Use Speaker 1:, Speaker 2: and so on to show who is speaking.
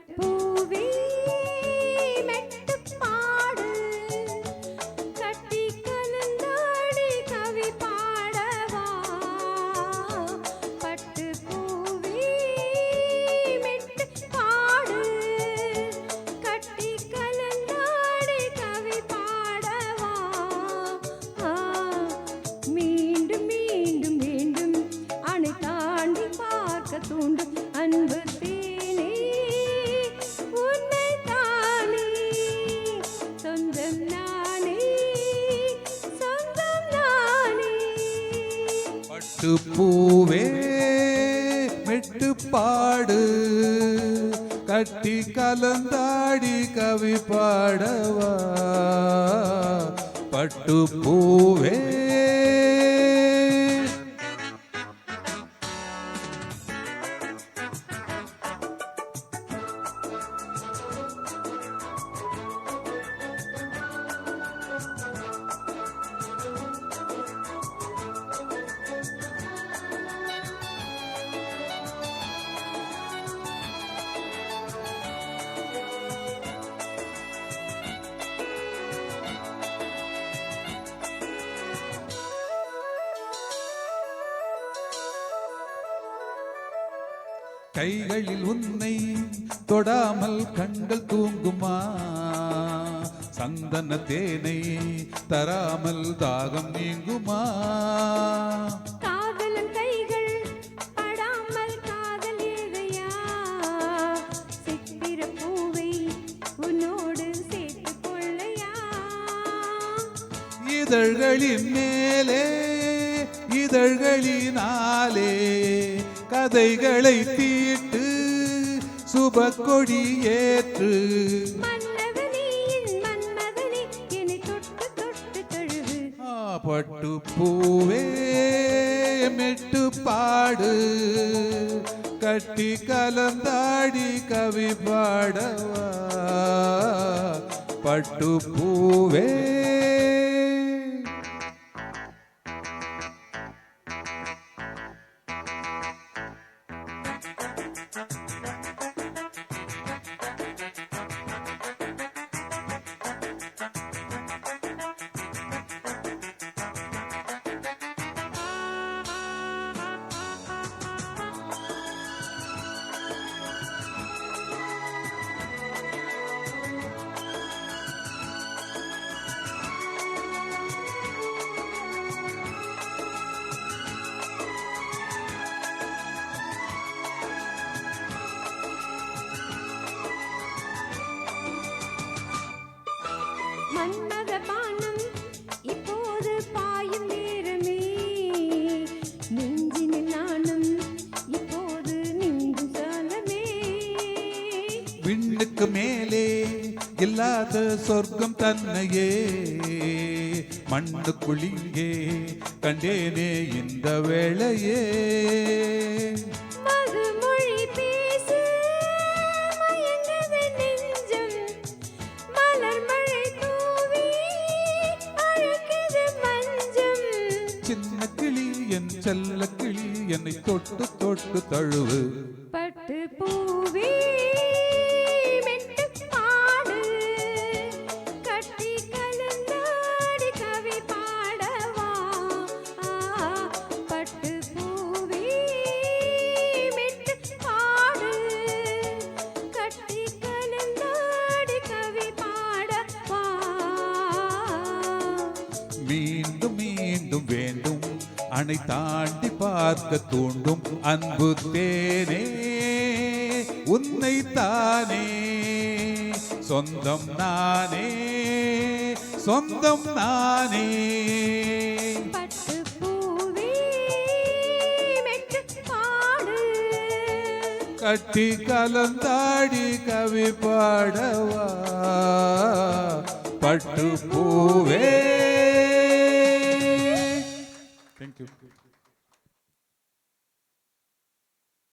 Speaker 1: பூவே மெட்டு பாடு கட்டி கலந்தாடி கவி பாடவா பட்டு பூவே மெட்டு பாடு கட்டி கலந்தாடி கவி பாடவா மீண்டும் மீண்டும் மீண்டும் அணை தாண்டி பார்க்க தூண்டும் அன்பு
Speaker 2: பூவே மெட்டு பாடு கட்டி கலந்தாடி கவி பாடவா பட்டு பூவே கைகளில் உன்னை தொடாமல் கண்கள் தூங்குமா சந்தன தேனை தராமல் தாகம் நீங்குமா
Speaker 1: காதலன் கைகள் படாமல் காதல் ஏழையா சித்திர பூவை உன்னோடு சேர்த்து கொள்ளையா
Speaker 2: இதழ்களின் மேலே இதழ்களினாலே கதைகளை தீட்டு சுபக்கொடி ஏற்று பட்டு பூவே மெட்டு பாடு கட்டி கலந்தாடி கவி பாடவா பட்டு பூவே
Speaker 1: மன்மத பானம் இப்போது பாயும் நேரமே நெஞ்சினில் நாணம் இப்போது நீங்கும் காலமே
Speaker 2: விண்ணுக்கு மேலே இல்லாத சொர்க்கம் தன்னையே மண்ணுக்குள் இங்கே கண்டேனே இந்த வேளையே சின்ன கிளி என் செல்ல கிளி என்னை தொட்டு தொட்டு தழுவு
Speaker 1: பட்டு பூவே மெட்டு பாடு கட்டி கலந்தாடி கவி பாடவா பட்டு பூவே மெட்டு பாடு கட்டி கலந்தாடி கவி பாடவா
Speaker 2: மீண்டும் மீண்டும் வேண்டும் அணை தாண்டி பார்க்க தூண்டும் அன்பு தேனே உன்னை தானே சொந்தம் நானே சொந்தம் நானே
Speaker 1: பட்டு பூவே மெட்டு பாடு
Speaker 2: கட்டி கலந்தாடி கவி பாடவா பட்டு பூவே. Thank you.